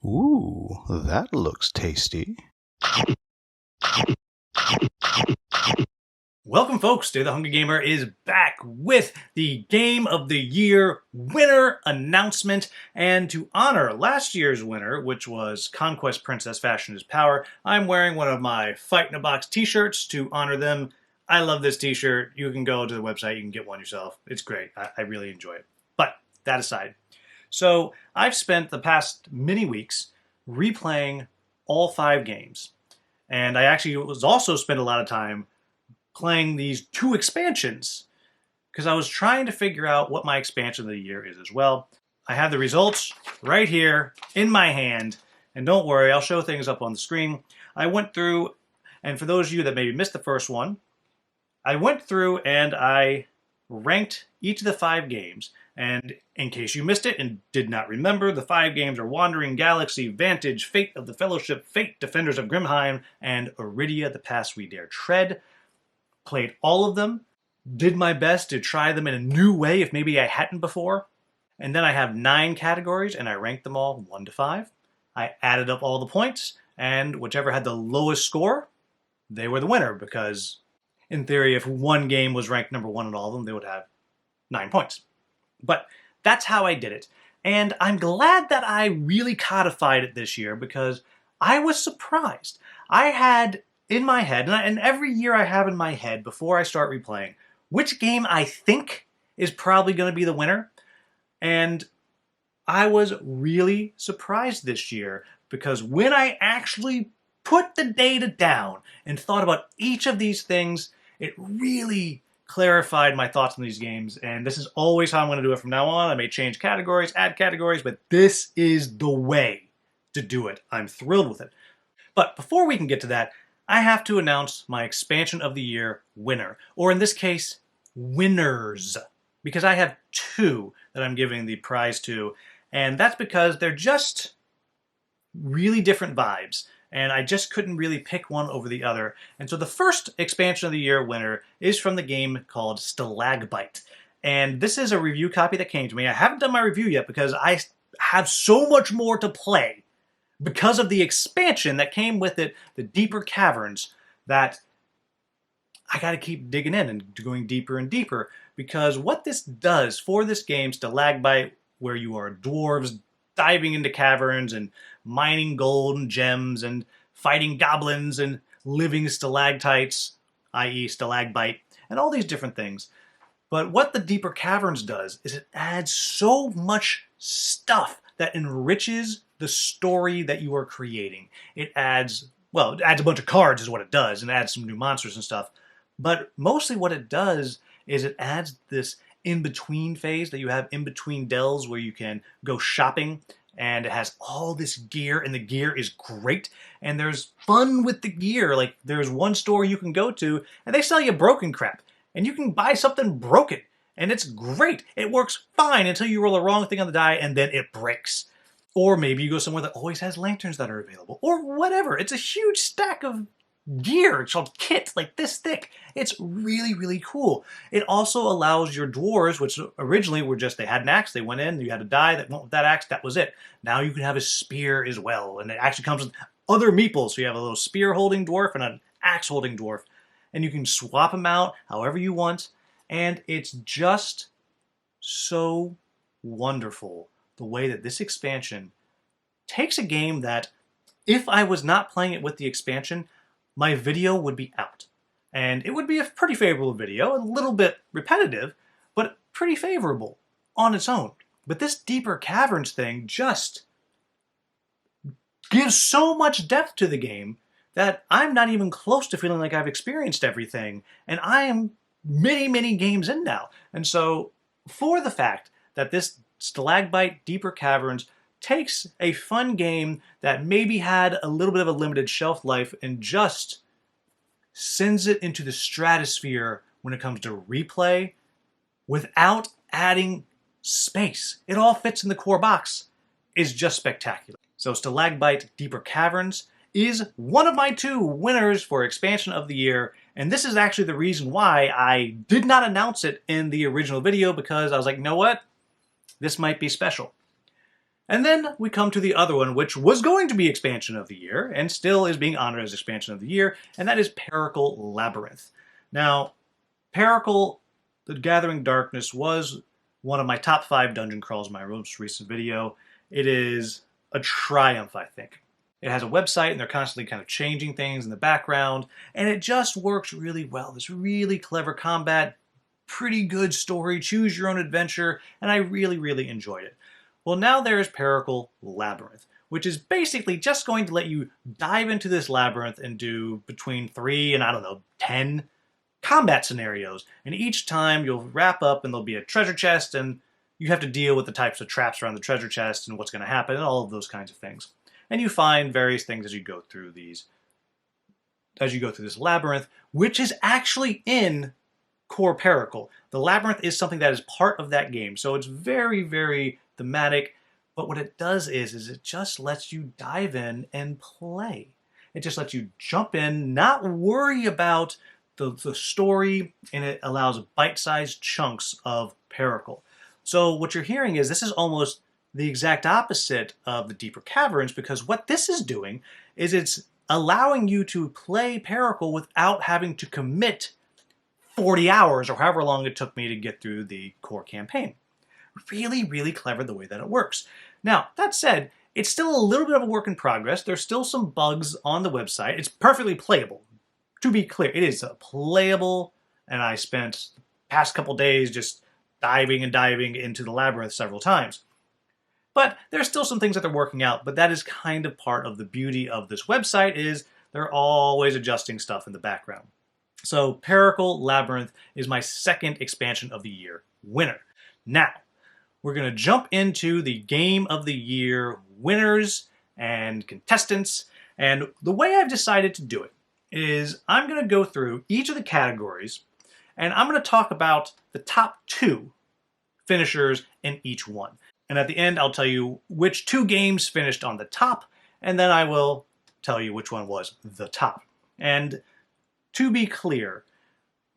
Ooh, that looks tasty. Welcome, folks. Today the Hungry Gamer is back with the Game of the Year winner announcement. And to honor last year's winner, which was Conquest Princess Fashion is Power, I'm wearing one of my Fight in a Box t-shirts to honor them. I love this t-shirt. You can go to the website. You can get one yourself. It's great. I really enjoy it. But that aside, so I've spent the past many weeks replaying all 5 games. And I actually also spent a lot of time playing these 2 expansions because I was trying to figure out what my expansion of the year is as well. I have the results right here in my hand, and don't worry, I'll show things up on the screen. I went through, and for those of you that maybe missed the first one, I went through and I ranked each of the 5 games. And in case you missed it and did not remember, the 5 games are Wandering Galaxy, Vantage, Fate of the Fellowship, Fate, Defenders of Grimheim, and Iridia, The Path We Dare Tread. Played all of them, did my best to try them in a new way if maybe I hadn't before. And then I have 9 categories and I ranked them all 1 to 5. I added up all the points, and whichever had the lowest score, they were the winner, because in theory, if one game was ranked number 1 in all of them, they would have 9 points. But that's how I did it. And I'm glad that I really codified it this year because I was surprised. I had in my head, and every year I have in my head before I start replaying, which game I think is probably going to be the winner. And I was really surprised this year because when I actually put the data down and thought about each of these things, it really clarified my thoughts on these games. And this is always how I'm going to do it from now on. I may change categories, add categories, but this is the way to do it. I'm thrilled with it. But before we can get to that, I have to announce my Expansion of the Year winner, or in this case, winners, because I have 2 that I'm giving the prize to, and that's because they're just really different vibes, and I just couldn't really pick one over the other. And so the first Expansion of the Year winner is from the game called Stalagbite, and this is a review copy that came to me. I haven't done my review yet because I have so much more to play because of the expansion that came with it, the deeper caverns, that I got to keep digging in and going deeper and deeper, because what this does for this game, Stalagbite, where you are dwarves diving into caverns and mining gold and gems and fighting goblins and living stalactites, i.e. Stalagbite, and all these different things. But what the deeper caverns does is it adds so much stuff that enriches the story that you are creating. It adds, well, it adds a bunch of cards is what it does, and adds some new monsters and stuff. But mostly what it does is it adds this in-between phase that you have in between delves where you can go shopping, and it has all this gear, and the gear is great, and there's fun with the gear. Like, there's one store you can go to, and they sell you broken crap, and you can buy something broken, and it's great. It works fine until you roll the wrong thing on the die, and then it breaks. Or maybe you go somewhere that always has lanterns that are available, or whatever. It's a huge stack of gear. It's called kit, like this thick. It's really, really cool. It also allows your dwarves, which originally were just, they had an axe, they went in, you had a die that went with that axe, that was it. Now you can have a spear as well, and it actually comes with other meeples. So you have a little spear-holding dwarf and an axe-holding dwarf, and you can swap them out however you want, and it's just so wonderful the way that this expansion takes a game that, if I was not playing it with the expansion, my video would be out. And it would be a pretty favorable video, a little bit repetitive, but pretty favorable on its own. But this deeper caverns thing just gives so much depth to the game that I'm not even close to feeling like I've experienced everything. And I am many, many games in now. And so, for the fact that this Stalagbite Deeper Caverns takes a fun game that maybe had a little bit of a limited shelf life and just sends it into the stratosphere when it comes to replay without adding space. It all fits in the core box, is just spectacular. So Stalagbite Deeper Caverns is one of my 2 winners for Expansion of the Year, and this is actually the reason why I did not announce it in the original video, because I was like, you know what? This might be special. And then we come to the other one, which was going to be Expansion of the Year, and still is being honored as Expansion of the Year, and that is Paracle Labyrinth. Now, Paracle, The Gathering Darkness, was one of my top 5 dungeon crawls in my most recent video. It is a triumph, I think. It has a website, and they're constantly kind of changing things in the background, and it just works really well. There's really clever combat, pretty good story, choose your own adventure, and I really, really enjoyed it. Well, now there is Paracle Labyrinth, which is basically just going to let you dive into this labyrinth and do between 3 and, I don't know, 10 combat scenarios. And each time you'll wrap up and there'll be a treasure chest, and you have to deal with the types of traps around the treasure chest and what's going to happen and all of those kinds of things. And you find various things as you go through this labyrinth, which is actually in core Paracle. The labyrinth is something that is part of that game, so it's very, very thematic. But what it does is it just lets you dive in and play. It just lets you jump in, not worry about the story, and it allows bite-sized chunks of Paracle. So what you're hearing is this is almost the exact opposite of the Deeper Caverns, because what this is doing is it's allowing you to play Paracle without having to commit 40 hours or however long it took me to get through the core campaign. Really, really clever the way that it works. Now, that said, it's still a little bit of a work in progress. There's still some bugs on the website. It's perfectly playable. To be clear, it is playable, and I spent the past couple days just diving and diving into the labyrinth several times. But there's still some things that they're working out, but that is kind of part of the beauty of this website, is they're always adjusting stuff in the background. So Paracle Labyrinth is my second Expansion of the Year winner. Now, we're going to jump into the Game of the Year winners and contestants, and the way I've decided to do it is I'm going to go through each of the categories, and I'm going to talk about the top 2 finishers in each one. And at the end, I'll tell you which 2 games finished on the top, and then I will tell you which one was the top. And to be clear,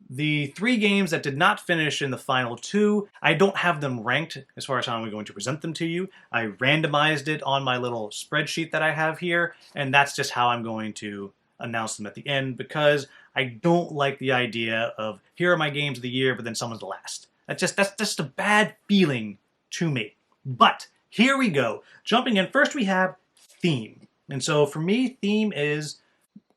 the 3 games that did not finish in the final 2, I don't have them ranked as far as how I'm going to present them to you. I randomized it on my little spreadsheet that I have here, and that's just how I'm going to announce them at the end, because I don't like the idea of, here are my games of the year, but then someone's last. That's just a bad feeling to me. But here we go. Jumping in, first we have theme. And so for me, theme is,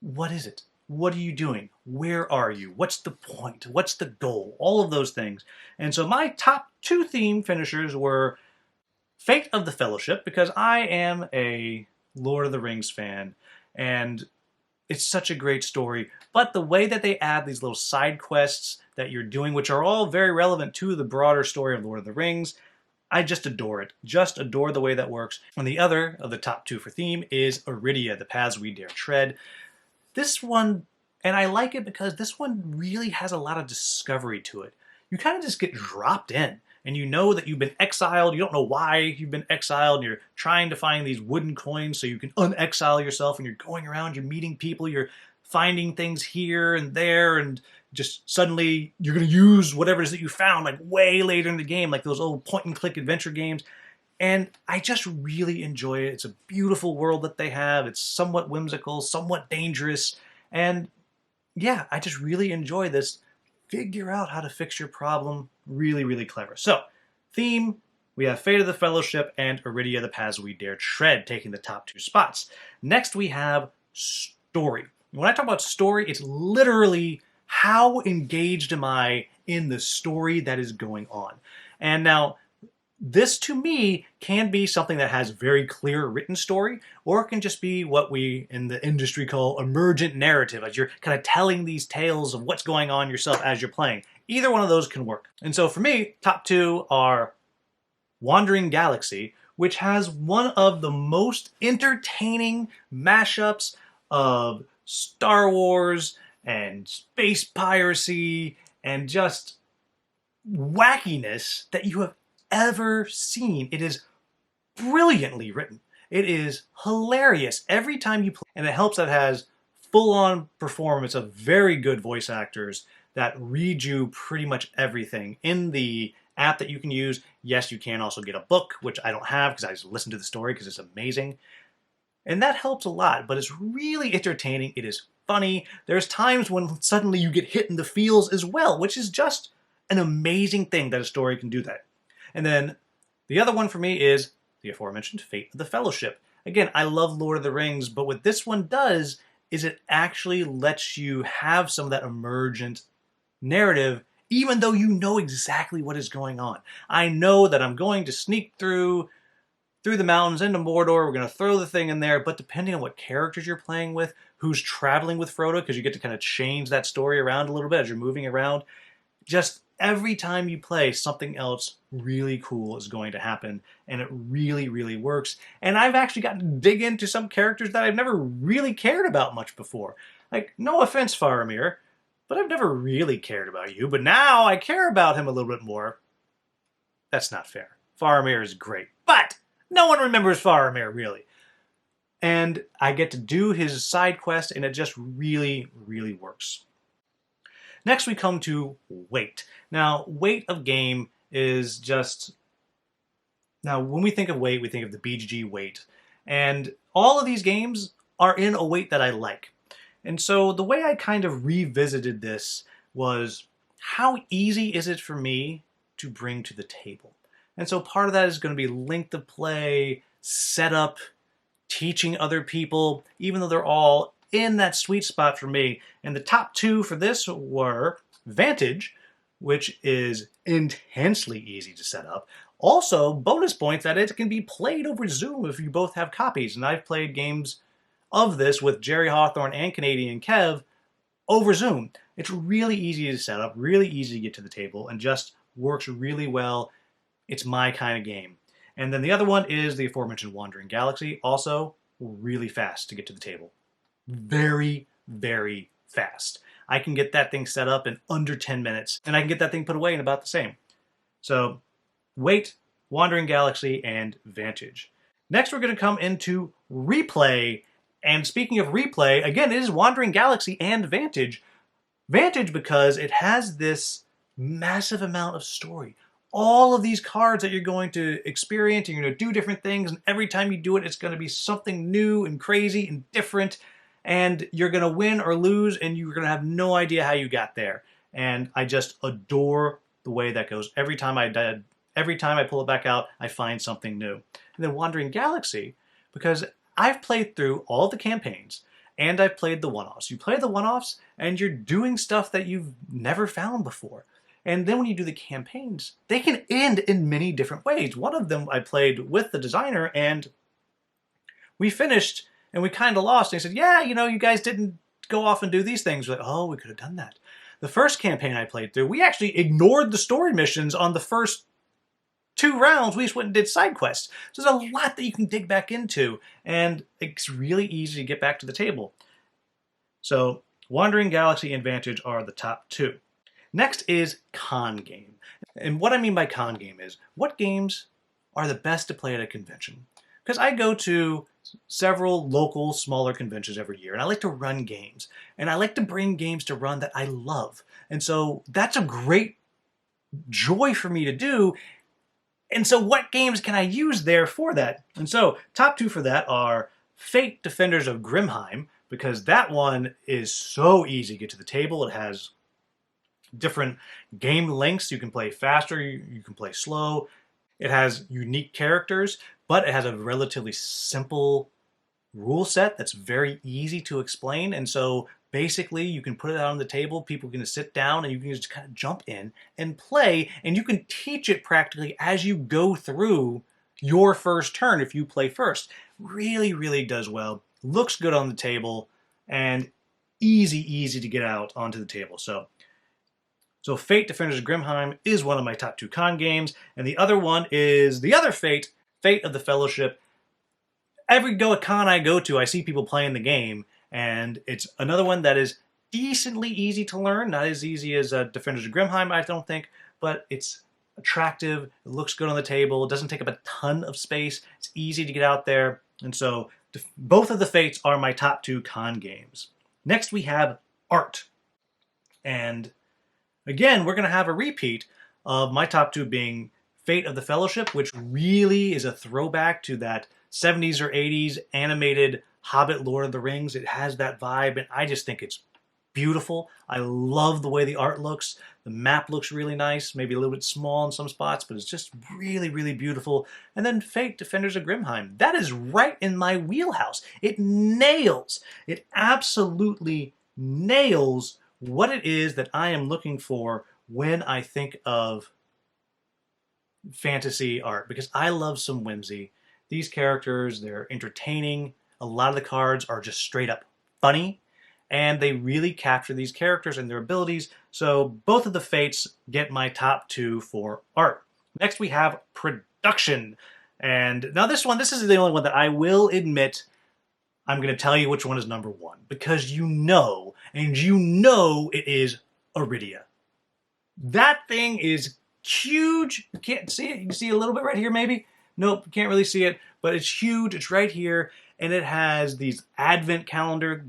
what is it? What are you doing? Where are you? What's the point? What's the goal? All of those things. And so my top 2 theme finishers were Fate of the Fellowship, because I am a Lord of the Rings fan, and it's such a great story. But the way that they add these little side quests that you're doing, which are all very relevant to the broader story of Lord of the Rings, I just adore it. Just adore the way that works. And the other of the top 2 for theme is Iridia, The Paths We Dare Tread. This one, and I like it because this one really has a lot of discovery to it. You kind of just get dropped in, and you know that you've been exiled. You don't know why you've been exiled, and you're trying to find these wooden coins so you can unexile yourself, and you're going around, you're meeting people, you're finding things here and there, and just suddenly you're going to use whatever it is that you found like way later in the game, like those old point-and-click adventure games. And I just really enjoy it. It's a beautiful world that they have. It's somewhat whimsical, somewhat dangerous. And yeah, I just really enjoy this. Figure out how to fix your problem. Really, really clever. So, theme, we have Fate of the Fellowship and Iridia, The Paths We Dare Tread taking the top 2 spots. Next, we have story. When I talk about story, it's literally how engaged am I in the story that is going on. And now, this, to me, can be something that has very clear written story, or it can just be what we in the industry call emergent narrative, as you're kind of telling these tales of what's going on yourself as you're playing. Either one of those can work. And so for me, top 2 are Wandering Galaxy, which has one of the most entertaining mashups of Star Wars and space piracy and just wackiness that you have ever seen. It is brilliantly written. It is hilarious every time you play, and it helps that it has full-on performance of very good voice actors that read you pretty much everything in the app that you can use. Yes, you can also get a book, which I don't have because I just listen to the story because it's amazing. And that helps a lot, but it's really entertaining. It is funny. There's times when suddenly you get hit in the feels as well, which is just an amazing thing that a story can do that. And then the other one for me is the aforementioned Fate of the Fellowship. Again, I love Lord of the Rings, but what this one does is it actually lets you have some of that emergent narrative, even though you know exactly what is going on. I know that I'm going to sneak through the mountains into Mordor. We're going to throw the thing in there, but depending on what characters you're playing with, who's traveling with Frodo, because you get to kind of change that story around a little bit as you're moving around, just every time you play, something else really cool is going to happen, and it really, really works. And I've actually gotten to dig into some characters that I've never really cared about much before. Like, no offense, Faramir, but I've never really cared about you, but now I care about him a little bit more. That's not fair. Faramir is great, but no one remembers Faramir, really. And I get to do his side quest, and it just really, really works. Next, we come to weight. Now, weight of game is just... Now, when we think of weight, we think of the BGG weight. And all of these games are in a weight that I like. And so the way I kind of revisited this was, how easy is it for me to bring to the table? And so part of that is going to be length of play, setup, teaching other people, even though they're all in that sweet spot for me. And the top two for this were Vantage, which is intensely easy to set up. Also, bonus points that it can be played over Zoom if you both have copies. And I've played games of this with Jerry Hawthorne and Canadian Kev over Zoom. It's really easy to set up, really easy to get to the table, and just works really well. It's my kind of game. And then the other one is the aforementioned Wandering Galaxy. Also, really fast to get to the table. Very, very fast. I can get that thing set up in under 10 minutes, and I can get that thing put away in about the same. So, Weight, Wandering Galaxy, and Vantage. Next, we're going to come into Replay. And speaking of Replay, again, it is Wandering Galaxy and Vantage. Vantage because it has this massive amount of story. All of these cards that you're going to experience, you're going to do different things, and every time you do it, it's going to be something new and crazy and different, and you're going to win or lose, and you're going to have no idea how you got there. And I just adore the way that goes. Every time I pull it back out, I find something new. And then Wandering Galaxy, because I've played through all the campaigns, and I've played the one-offs. You play the one-offs, and you're doing stuff that you've never found before. And then when you do the campaigns, they can end in many different ways. One of them I played with the designer, and we finished, and we kind of lost. And he said, yeah, you know, you guys didn't go off and do these things. We're like, oh, we could have done that. The first campaign I played through, we actually ignored the story missions on the first 2 rounds. We just went and did side quests. So there's a lot that you can dig back into, and it's really easy to get back to the table. So Wandering Galaxy and Vantage are the top 2. Next is con game. And what I mean by con game is, what games are the best to play at a convention? Because I go to several local, smaller conventions every year, and I like to run games. And I like to bring games to run that I love. And so that's a great joy for me to do. And so what games can I use there for that? And so top 2 for that are Fate Defenders of Grimheim, because that one is so easy to get to the table. It has different game lengths. You can play faster, you can play slow. It has unique characters, but it has a relatively simple rule set that's very easy to explain. And so basically you can put it out on the table, people can sit down, and you can just kind of jump in and play, and you can teach it practically as you go through your first turn if you play first. Really, really does well. Looks good on the table, and easy to get out onto the table. So Fate Defenders of Grimheim is one of my top 2 con games, and the other one is the other Fate, Fate of the Fellowship. Every con I go to, I see people playing the game, and it's another one that is decently easy to learn. Not as easy as Defenders of Grimheim, I don't think, but it's attractive, it looks good on the table, it doesn't take up a ton of space, it's easy to get out there, and so both of the Fates are my top 2 con games. Next we have Art. And again, we're going to have a repeat My top two being Fate of the Fellowship, which really is a throwback to that 70s or 80s animated Hobbit Lord of the Rings. It has that vibe, and I just think it's beautiful. I love the way the art looks. The map looks really nice, maybe a little bit small in some spots, but it's just really, really beautiful. And then Fate, Defenders of Grimheim. That is right in my wheelhouse. It nails, it absolutely nails what it is that I am looking for when I think of fantasy art, because I love some whimsy. These characters, they're entertaining. A lot of the cards are just straight up funny, and they really capture these characters and their abilities. So both of the Fates get my top two for art. Next we have production. And now this is the only one that I will admit I'm going to tell you which one is number one, because you know it is Iridia. That thing is huge. You can't see it. You can see a little bit right here maybe. Nope, you can't really see it, but it's huge. It's right here. And it has these advent calendar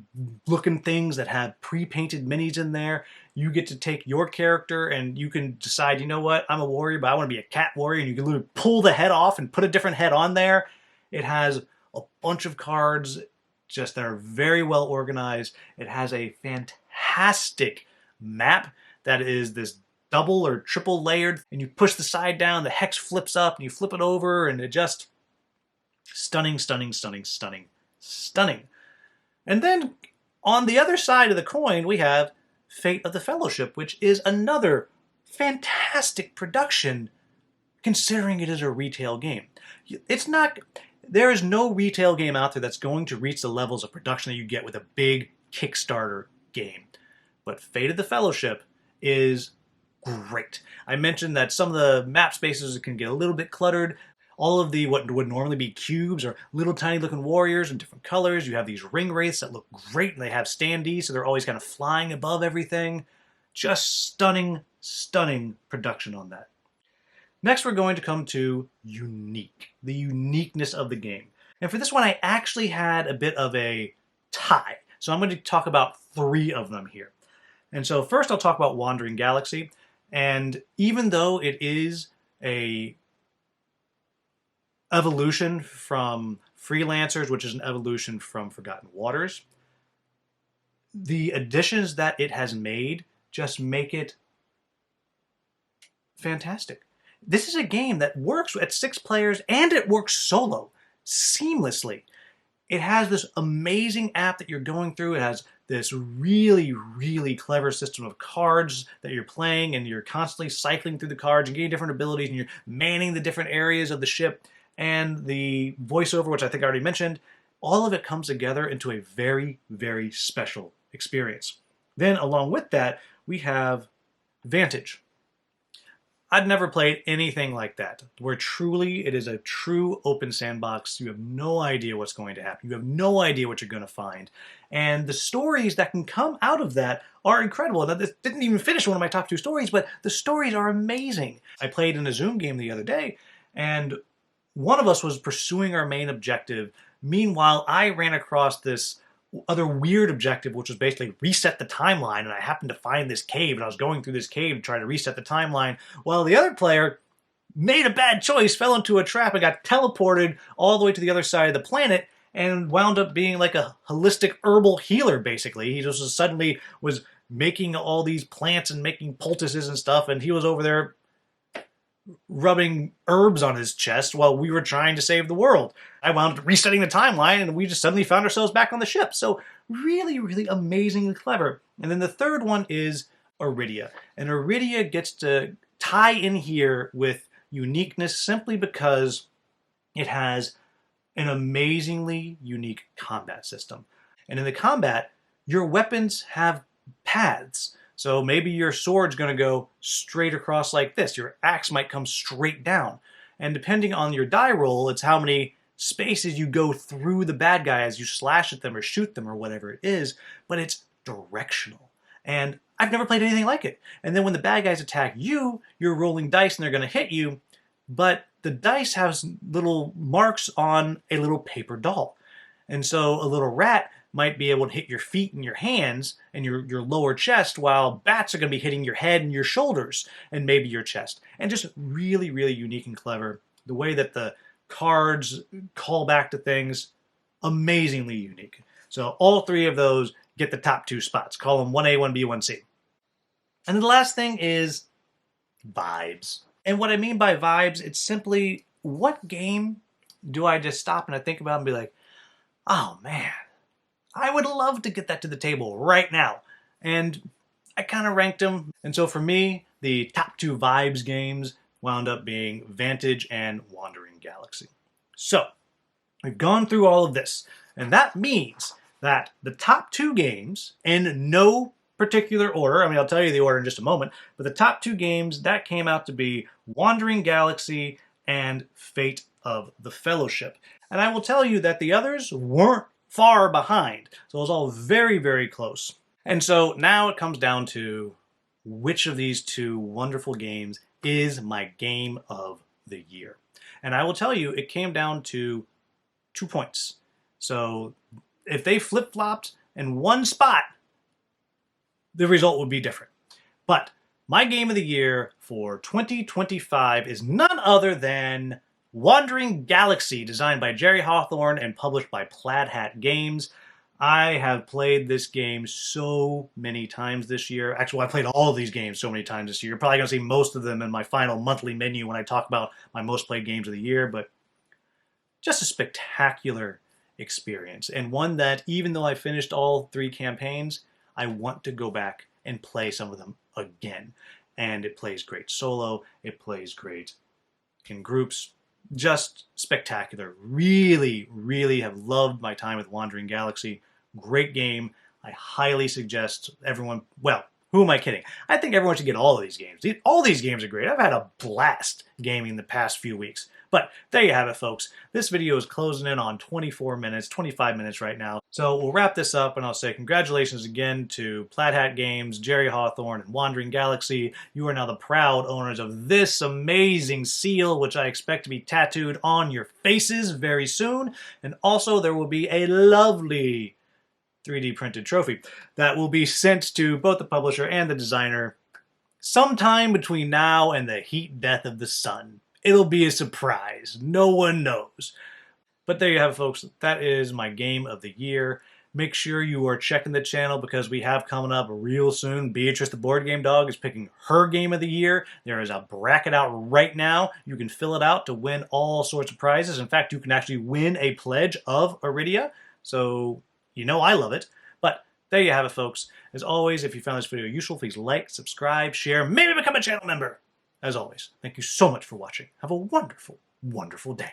looking things that have pre-painted minis in there. You get to take your character and you can decide, you know what, I'm a warrior, but I want to be a cat warrior. And you can literally pull the head off and put a different head on there. It has a bunch of cards just that are very well organized. It has a fantastic map that is this double or triple layered, and you push the side down, the hex flips up, and you flip it over, and it just stunning, stunning, stunning, stunning, stunning. And then on the other side of the coin, we have Fate of the Fellowship, which is another fantastic production considering it is a retail game. It's not, there is no retail game out there that's going to reach the levels of production that you get with a big Kickstarter game. But Fate of the Fellowship is great. I mentioned that some of the map spaces can get a little bit cluttered. All of the what would normally be cubes are little tiny looking warriors in different colors. You have these ring wraiths that look great, and they have standees, so they're always kind of flying above everything. Just stunning, stunning production on that. Next, we're going to come to unique, the uniqueness of the game. And for this one, I actually had a bit of a tie. So I'm going to talk about three of them here. And so first I'll talk about Wandering Galaxy. And even though it is a evolution from Freelancers, which is an evolution from Forgotten Waters, the additions that it has made just make it fantastic. This is a game that works at 6 players and it works solo seamlessly. It has this amazing app that you're going through. It has this really, really clever system of cards that you're playing, and you're constantly cycling through the cards and getting different abilities, and you're manning the different areas of the ship. And the voiceover, which I think I already mentioned, all of it comes together into a very, very special experience. Then along with that, we have Vantage. I'd never played anything like that, where truly it is a true open sandbox. You have no idea what's going to happen. You have no idea what you're going to find. And the stories that can come out of that are incredible. Now, this didn't even finish one of my top 2 stories, but the stories are amazing. I played in a Zoom game the other day, and one of us was pursuing our main objective. Meanwhile, I ran across this other weird objective, which was basically reset the timeline, and I happened to find this cave, and I was going through this cave to try to reset the timeline, while the other player made a bad choice, fell into a trap, and got teleported all the way to the other side of the planet, and wound up being like a holistic herbal healer, basically. He just suddenly was making all these plants and making poultices and stuff, and he was over there rubbing herbs on his chest while we were trying to save the world. I wound up resetting the timeline, and we just suddenly found ourselves back on the ship. So really, really amazingly clever. And then the third one is Iridia. And Iridia gets to tie in here with uniqueness simply because it has an amazingly unique combat system. And in the combat, your weapons have paths. So maybe your sword's going to go straight across like this. Your axe might come straight down. And depending on your die roll, it's how many spaces you go through the bad guy as you slash at them or shoot them or whatever it is. But it's directional. And I've never played anything like it. And then when the bad guys attack you, you're rolling dice and they're going to hit you. But the dice has little marks on a little paper doll. And so a little rat might be able to hit your feet and your hands and your lower chest, while bats are going to be hitting your head and your shoulders and maybe your chest. And just really, really unique and clever. The way that the cards call back to things, amazingly unique. So all three of those get the top 2 spots. Call them 1A, 1B, 1C. And then the last thing is vibes. And what I mean by vibes, it's simply, what game do I just stop and I think about and be like, oh man, I would love to get that to the table right now. And I kind of ranked them. And so for me, the top 2 vibes games wound up being Vantage and Wandering Galaxy. So we've gone through all of this. And that means that the top 2 games, in no particular order, I mean, I'll tell you the order in just a moment, but the top 2 games, that came out to be Wandering Galaxy and Fate of the Fellowship. And I will tell you that the others weren't far behind. So it was all very, very close. And so now it comes down to which of these 2 wonderful games is my game of the year. And I will tell you, it came down to 2 points. So if they flip-flopped in one spot, the result would be different. But my game of the year for 2025 is none other than Wandering Galaxy, designed by Jerry Hawthorne and published by Plaid Hat Games. I have played this game so many times this year. Actually, I played all of these games so many times this year. You're probably going to see most of them in my final monthly menu when I talk about my most played games of the year. But just a spectacular experience, and one that, even though I finished all 3 campaigns, I want to go back and play some of them again. And it plays great solo, it plays great in groups, just spectacular. Really, really have loved my time with Wandering Galaxy. Great game. I highly suggest everyone, well, who am I kidding? I think everyone should get all of these games. All these games are great. I've had a blast gaming the past few weeks. But there you have it, folks. This video is closing in on 24 minutes, 25 minutes right now. So we'll wrap this up, and I'll say congratulations again to Plaid Hat Games, Jerry Hawthorne, and Wandering Galaxy. You are now the proud owners of this amazing seal, which I expect to be tattooed on your faces very soon. And also there will be a lovely 3D printed trophy that will be sent to both the publisher and the designer sometime between now and the heat death of the sun. It'll be a surprise. No one knows. But there you have it, folks. That is my game of the year. Make sure you are checking the channel, because we have coming up real soon, Beatrice the Board Game Dog is picking her game of the year. There is a bracket out right now. You can fill it out to win all sorts of prizes. In fact, you can actually win a pledge of Iridia. So you know I love it. But there you have it, folks. As always, if you found this video useful, please like, subscribe, share, maybe become a channel member. As always, thank you so much for watching. Have a wonderful, wonderful day.